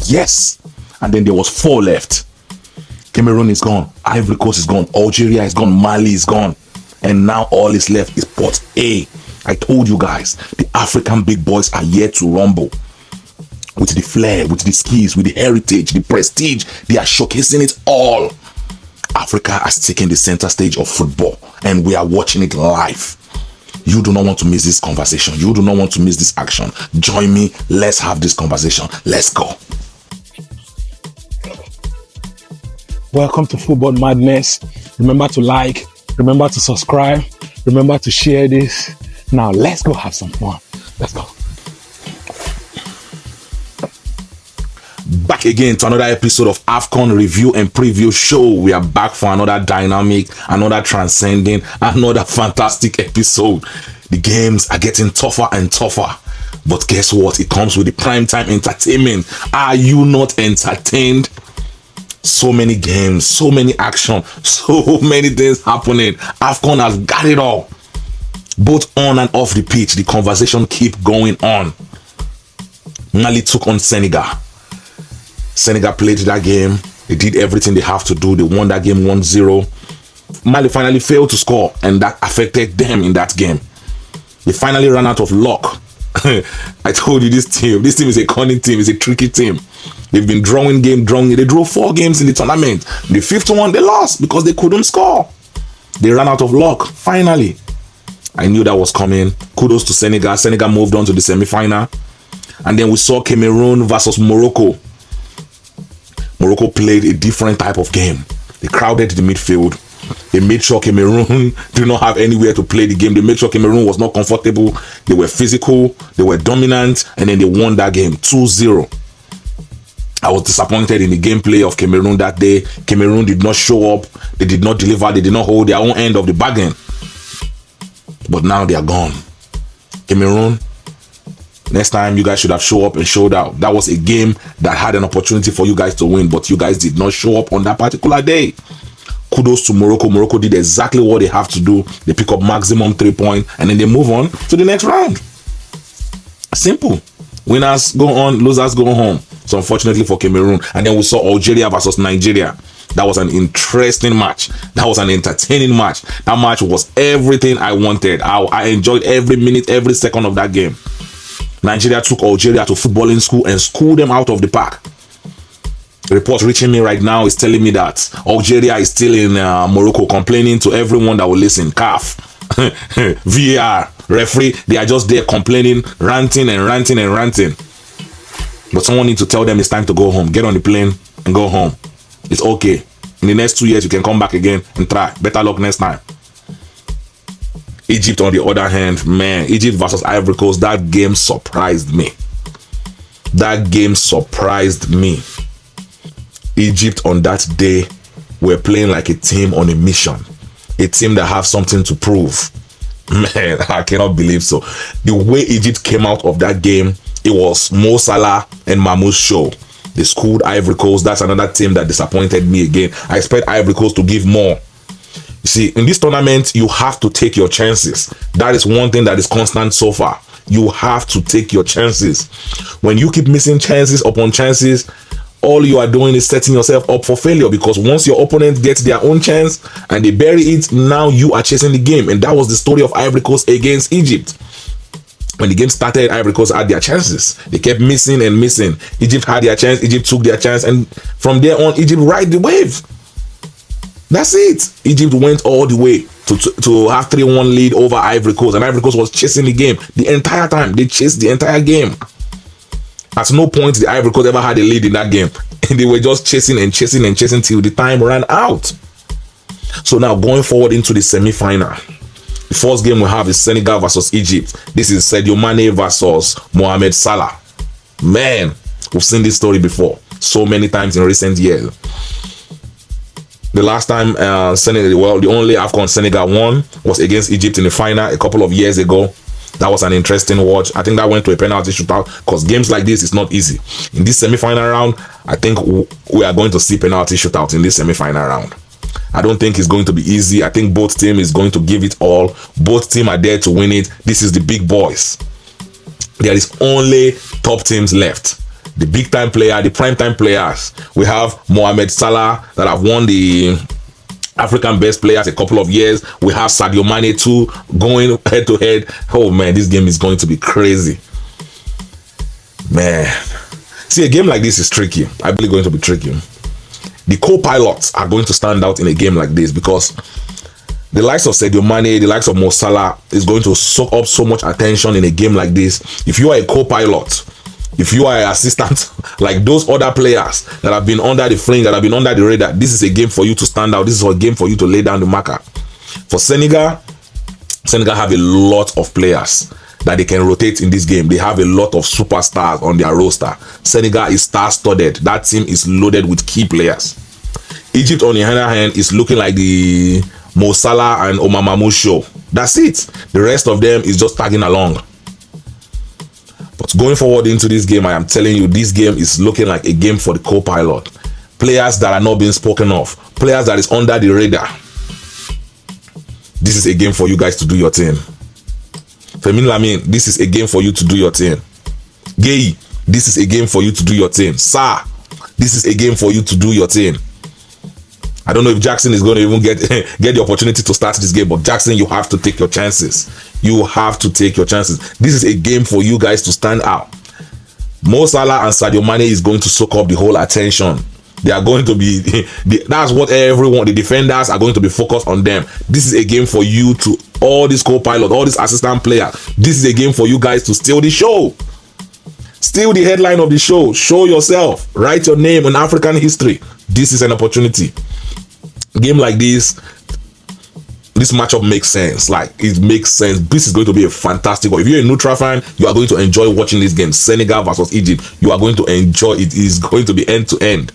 Yes. And then there was 4 left. Cameroon is gone. Ivory Coast is gone. Algeria is gone. Mali is gone. And now all is left is Pot A. I told you guys, the African big boys are yet to rumble. With the flair, with the skills, with the heritage, the prestige, they are showcasing it all. Africa has taken the center stage of football, and we are watching it live. You do not want to miss this conversation. You do not want to miss this action. Join me. Let's have this conversation. Let's go. Welcome to Football Madness. Remember to like, remember to subscribe, remember to share this. Now let's go have some fun. Let's go. Back again to another episode of Afcon review and preview show. We are back for another dynamic, another transcending, another fantastic episode. The games are getting tougher and tougher, but guess what? It comes with the primetime entertainment. Are you not entertained? So many games, so many action, so many things happening. Afcon has got it all. Both on and off the pitch, the conversation keep going on. Mali took on Senegal. Senegal played that game. They did everything they have to do. They won that game 1-0. Mali finally failed to score, and that affected them in that game. They finally ran out of luck. I told you this team is a cunning team. It's a tricky team. They've been drawing. They drew 4 games in the tournament. The 5th one, they lost because they couldn't score. They ran out of luck, finally. I knew that was coming. Kudos to Senegal. Senegal moved on to the semi-final. And then we saw Cameroon versus Morocco. Morocco played a different type of game. They crowded the midfield. They made sure Cameroon did not have anywhere to play the game. They made sure Cameroon was not comfortable. They were physical. They were dominant. And then they won that game 2-0. I was disappointed in the gameplay of Cameroon that day. Cameroon did not show up. They did not deliver. They did not hold their own end of the bargain. But now they are gone. Cameroon, next time you guys should have showed up and showed out. That was a game that had an opportunity for you guys to win, but you guys did not show up on that particular day. Kudos to Morocco. Morocco did exactly what they have to do. They pick up maximum 3 points and then they move on to the next round. Simple. Winners go on, losers go home. So unfortunately for Cameroon. And then we saw Algeria versus Nigeria. That was an interesting match. That was an entertaining match. That match was everything I wanted. I enjoyed every minute, every second of that game. Nigeria took Algeria to footballing school and schooled them out of the park. The report reaching me right now is telling me that Algeria is still in Morocco, complaining to everyone that will listen. CAF, VAR, referee, they are just there complaining, ranting and ranting and ranting. But someone needs to tell them it's time to go home. Get on the plane and go home. It's okay. In the next 2 years, you can come back again and try. Better luck next time. Egypt, on the other hand, man, Egypt versus Ivory Coast, that game surprised me. That game surprised me. Egypt on that day were playing like a team on a mission. A team that have something to prove. Man, I cannot believe so. The way Egypt came out of that game, it was Mo Salah and Mahmoud's show. They schooled Ivory Coast. That's another team that disappointed me again. I expect Ivory Coast to give more. You see, in this tournament, you have to take your chances. That is one thing that is constant so far. You have to take your chances. When you keep missing chances upon chances, all you are doing is setting yourself up for failure, because once your opponent gets their own chance and they bury it, now you are chasing the game. And that was the story of Ivory Coast against Egypt. When the game started, Ivory Coast had their chances. They kept missing and missing. Egypt had their chance. Egypt took their chance. And from there on, Egypt ride the wave. That's it. Egypt went all the way to have 3-1 lead over Ivory Coast. And Ivory Coast was chasing the game the entire time. They chased the entire game. At no point did Ivory Coast ever had a lead in that game. And they were just chasing and chasing and chasing till the time ran out. So now going forward into the semi-final. The first game we have is Senegal versus Egypt. This is Sadio Mane versus Mohamed Salah. Man, we've seen this story before so many times in recent years. The last time Senegal, the only Afcon Senegal won was against Egypt in the final a couple of years ago. That was an interesting watch. I think that went to a penalty shootout, because games like this is not easy. In this semi-final round, I think we are going to see penalty shootout in this semi-final round. I don't think it's going to be easy. I think both teams is going to give it all. Both teams are there to win it. This is the big boys. there is only top teams left. The big time player, the prime time players. We have Mohamed Salah that have won the African best players a couple of years. We have Sadio Mane too, going head to head. Oh man, this game is going to be crazy. Man. See, a game like this is tricky. I believe going to be tricky. The co-pilots are going to stand out in a game like this because the likes of Sadio Mane, the likes of Mo Salah is going to soak up so much attention in a game like this. If you are a co-pilot, if you are an assistant, like those other players that have been under the fringe, that have been under the radar, this is a game for you to stand out. This is a game for you to lay down the marker. For Senegal have a lot of players that they can rotate in this game. They have a lot of superstars on their roster. Senegal is star-studded. That team is loaded with key players. Egypt, on the other hand, is looking like the Mo Salah and Omar Mahmoud show. That's it. The rest of them is just tagging along. But going forward into this game, I am telling you, this game is looking like a game for the co-pilot. Players that are not being spoken of. Players that is under the radar. This is a game for you guys to do your thing. Femin Lamin, this is a game for you to do your thing. Gay, this is a game for you to do your thing. Sa, this is a game for you to do your thing. I don't know if Jackson is going to even get the opportunity to start this game, but Jackson, you have to take your chances. You have to take your chances. This is a game for you guys to stand out. Mo Salah and Sadio Mane is going to soak up the whole attention. They are going to be, that's what everyone, the defenders are going to be focused on them. This is a game for you to, all these co-pilots, all these assistant players. This is a game for you guys to steal the show. Steal the headline of the show. Show yourself. Write your name in African history. This is an opportunity. Game like this matchup makes sense. Like, it makes sense. This is going to be a fantastic one. If you're a neutral fan, you are going to enjoy watching this game. Senegal versus Egypt. You are going to enjoy it. It is going to be end to end.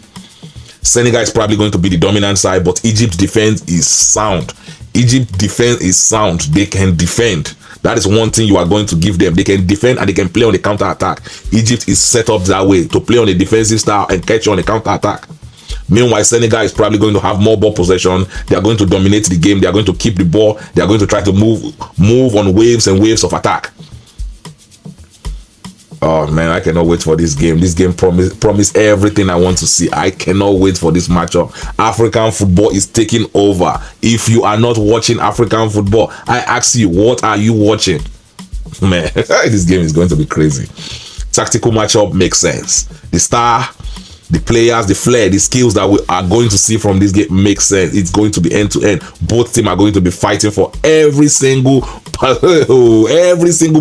Senegal is probably going to be the dominant side, but Egypt's defense is sound. Egypt's defense is sound. They can defend. That is one thing you are going to give them. They can defend and they can play on the counter attack. Egypt is set up that way to play on the defensive style and catch you on the counter attack. Meanwhile, Senegal is probably going to have more ball possession. They are going to dominate the game. They are going to keep the ball. They are going to try to move on waves and waves of attack. Oh man, I cannot wait for this game. This game promise everything I want to see. I cannot wait for this matchup. African football is taking over. If you are not watching African football, I ask you, what are you watching? Man, this game is going to be crazy. Tactical matchup makes sense. The star, the players, the flair, the skills that we are going to see from this game makes sense. It's going to be end to end. Both teams are going to be fighting for every single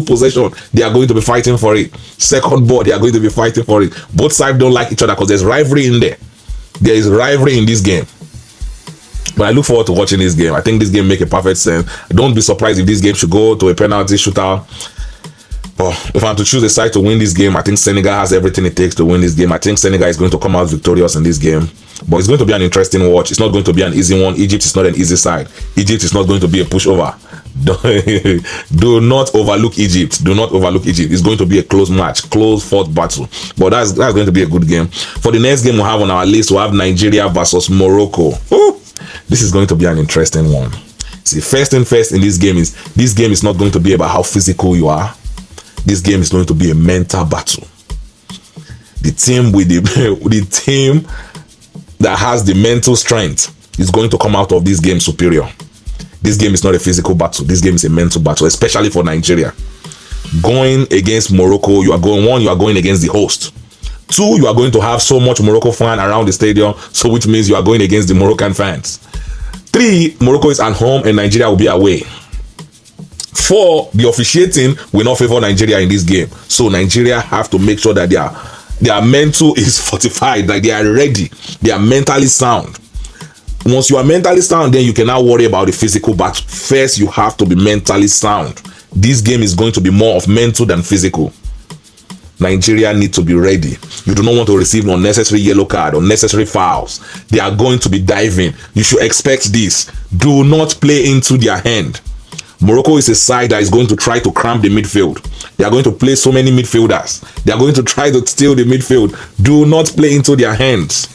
possession. They are going to be fighting for it. Second ball, they are going to be fighting for it. Both sides don't like each other because there's rivalry in there. There is rivalry in this game. But I look forward to watching this game. I think this game makes a perfect sense. Don't be surprised if this game should go to a penalty shootout. But if I'm to choose a side to win this game, I think Senegal has everything it takes to win this game. I think Senegal is going to come out victorious in this game. But it's going to be an interesting watch. It's not going to be an easy one. Egypt is not an easy side. Egypt is not going to be a pushover. Do not overlook Egypt. Do not overlook Egypt. It's going to be a close match, close fought battle. But that's going to be a good game. For the next game we have on our list, we have Nigeria versus Morocco. Ooh, this is going to be an interesting one. See, first and first in this game is not going to be about how physical you are. This game is going to be a mental battle. The team with the team that has the mental strength is going to come out of this game superior. This game is not a physical battle. This game is a mental battle, especially for Nigeria. Going against Morocco, you are going against the host. 2, you are going to have so much Morocco fan around the stadium, so which means you are going against the Moroccan fans. 3, Morocco is at home and Nigeria will be away. 4, the officiating will not favor Nigeria in this game. So Nigeria have to make sure that their mental is fortified, like they are ready. They are mentally sound. Once you are mentally sound, then you can now worry about the physical, but first you have to be mentally sound. This game is going to be more of mental than physical. Nigeria need to be ready. You do not want to receive unnecessary yellow card, unnecessary fouls. They are going to be diving. You should expect this. Do not play into their hand. Morocco is a side that is going to try to cramp the midfield. They are going to play so many midfielders. They are going to try to steal the midfield. Do not play into their hands.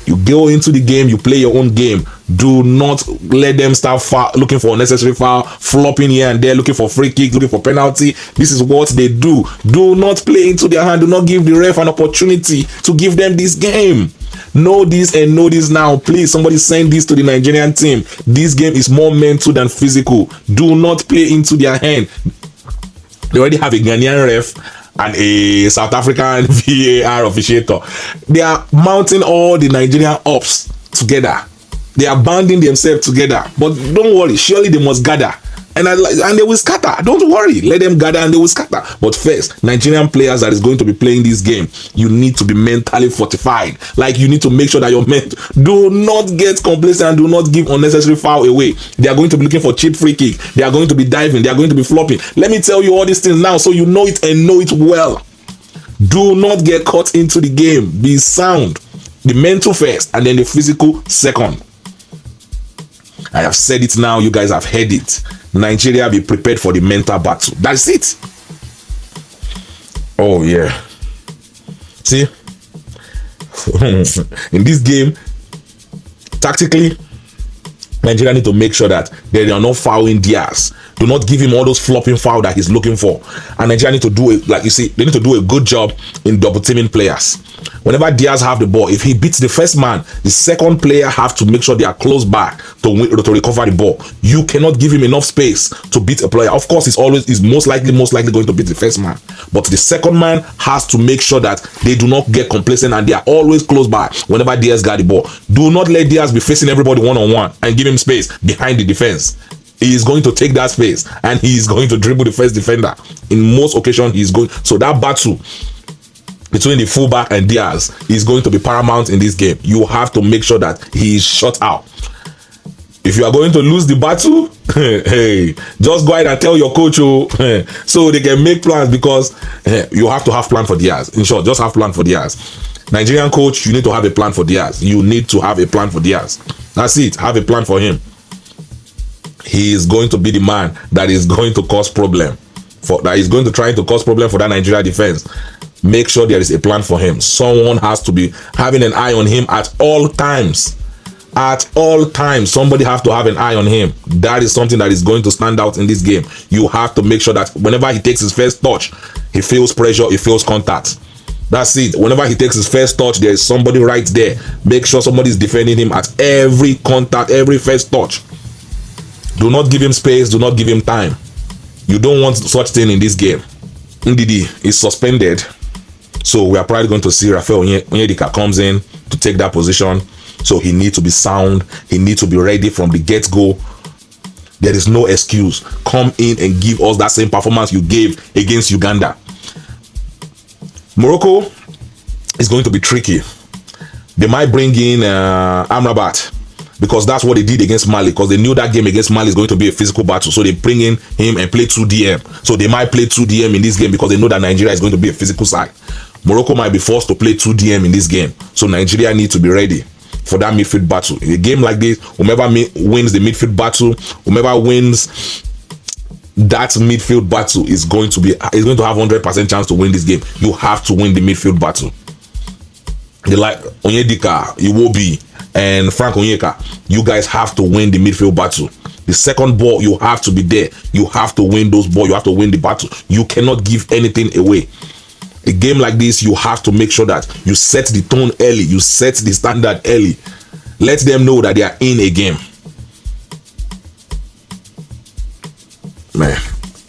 You go into the game, you play your own game. Do not let them start looking for unnecessary foul, flopping here and there, looking for free kick, looking for penalty. This is what they do. Do not play into their hand. Do not give the ref an opportunity to give them this game. Know this and know this now. Please, somebody send this to the Nigerian team. This game is more mental than physical. Do not play into their hand. They already have a Ghanaian ref and a South African VAR officiator. They are mounting all the Nigerian ops together. They are banding themselves together. But don't worry, surely they must gather. And they will scatter. Don't worry. Let them gather and they will scatter. But first, Nigerian players that is going to be playing this game, you need to be mentally fortified. Like, you need to make sure that your men do not get complacent and do not give unnecessary foul away. They are going to be looking for cheap free kick. They are going to be diving. They are going to be flopping. Let me tell you all these things now so you know it and know it well. Do not get caught into the game. Be sound. The mental first and then the physical second. I have said it now. You guys have heard it. Nigeria, be prepared for the mental battle. That's it. Oh yeah. See, in this game, tactically, Nigeria need to make sure that they are not fouling Diaz. Do not give him all those flopping foul that he's looking for. And Nigeria need to do it, like you see, they need to do a good job in double teaming players. Whenever Diaz have the ball, if he beats the first man, the second player have to make sure they are close back to recover the ball. You cannot give him enough space to beat a player. Of course, is most likely going to beat the first man. But the second man has to make sure that they do not get complacent and they are always close by whenever Diaz got the ball. Do not let Diaz be facing everybody one-on-one and give him space behind the defense. He is going to take that space and he is going to dribble the first defender. In most occasions, he is going. So that battle between the fullback and Diaz is going to be paramount in this game. You have to make sure that he is shut out. If you are going to lose the battle, hey, just go ahead and tell your coach so they can make plans, because you have to have plan for Diaz. In short, just have plan for Diaz. Nigerian coach, you need to have a plan for Diaz. You need to have a plan for Diaz. That's it. Have a plan for him. He is going to be the man that is going to cause problem for that is going to try to cause problem for that Nigeria defense. Make sure there is a plan for him. Someone has to be having an eye on him at all times. At all times, somebody have to have an eye on him. That is something that is going to stand out in this game. You have to make sure that whenever he takes his first touch, he feels pressure, he feels contact. That's it. Whenever he takes his first touch, there is somebody right there. Make sure somebody is defending him at every contact, every first touch. Do not give him space. Do not give him time. You don't want such thing in this game. Ndidi is suspended. So we are probably going to see Rafael Onyedika comes in to take that position. So he needs to be sound. He needs to be ready from the get-go. There is no excuse. Come in and give us that same performance you gave against Uganda. Morocco is going to be tricky. They might bring in Amrabat, because that's what they did against Mali, because they knew that game against Mali is going to be a physical battle. So they bring in him and play 2 DM. So they might play 2 DM in this game because they know that Nigeria is going to be a physical side. Morocco might be forced to play 2 DM in this game. So Nigeria needs to be ready for that midfield battle. In a game like this, whomever wins the midfield battle, whomever wins that midfield battle is going to have 100% chance to win this game. You have to win the midfield battle. They like Onyedika, Iwobi, and Frank Onyeka. You guys have to win the midfield battle. The second ball, you have to be there. You have to win those balls. You have to win the battle. You cannot give anything away. A game like this, you have to make sure that you set the tone early. You set the standard early. Let them know that they are in a game. Man,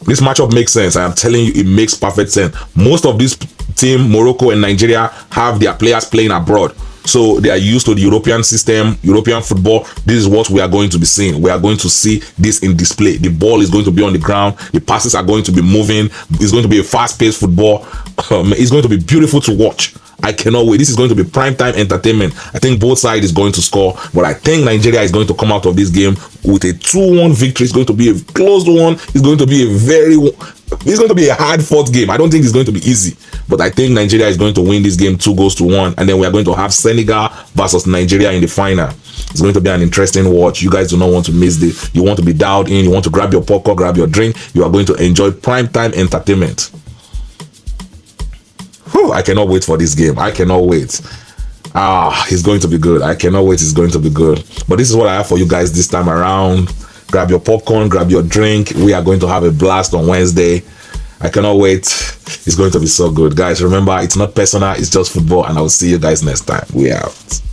this matchup makes sense. I am telling you, it makes perfect sense. Most of this team, Morocco and Nigeria, have their players playing abroad. So they are used to the European system, European football. This is what we are going to be seeing. We are going to see this in display. The ball is going to be on the ground. The passes are going to be moving. It's going to be a fast-paced football. It's going to be beautiful to watch. I cannot wait. This is going to be primetime entertainment. I think both sides is going to score, but I think Nigeria is going to come out of this game with a 2-1 victory. It's going to be a close one. It's going to be a hard-fought game. I don't think it's going to be easy, but I think Nigeria is going to win this game 2-1, and then we are going to have Senegal versus Nigeria in the final. It's going to be an interesting watch. You guys do not want to miss this. You want to be dialed in. You want to grab your popcorn, grab your drink. You are going to enjoy primetime entertainment. Whew, I cannot wait for this game. I cannot wait. It's going to be good. I cannot wait. It's going to be good. But this is what I have for you guys this time around. Grab your popcorn, grab your drink. We are going to have a blast on Wednesday. I cannot wait. It's going to be so good. Guys, remember, it's not personal. It's just football. And I will see you guys next time. We out.